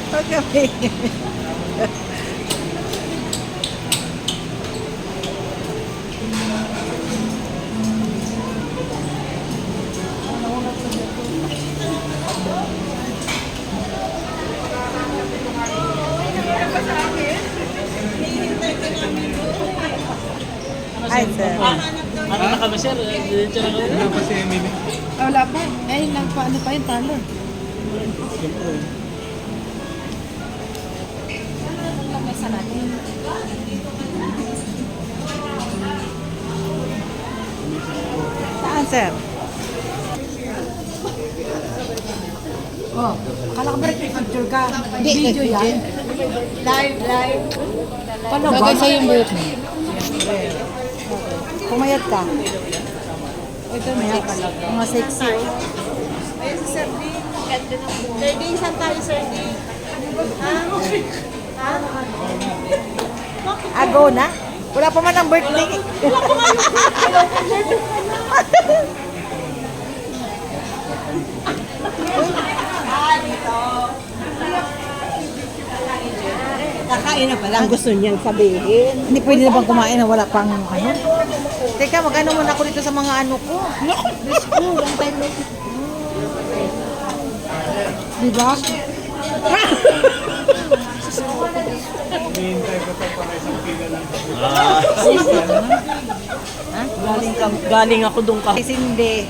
Huwag kami. Ay, sir. Ano na kami, sir? Diretso na kami. Wala pa si Emily. Wala pa. Eh, ano pa yung talon? Siyempre. Lamesa natin. Saan, sir? Oh, akala ko ba picture ka? Video yan. Live. Paano ba? Gagay sa'yo yung buhok mo. Pumayat ka. Ito na Mga sexy. Ayan si Sir D. Sir D, saan tayo, Sir D? Ha? Go na? Wala pa man ang birthday. Wala pa nga yung Kakain na pala. Ang gusto niyang sabihin. Hindi pwede na bang kumain na wala pang ano? Teka, mag-ano muna ako dito sa mga ano ko. Diyos ko, long time no. Diba? Hihintay ko pa para isang pila lang. Galing ako doon ka. Kasi hindi.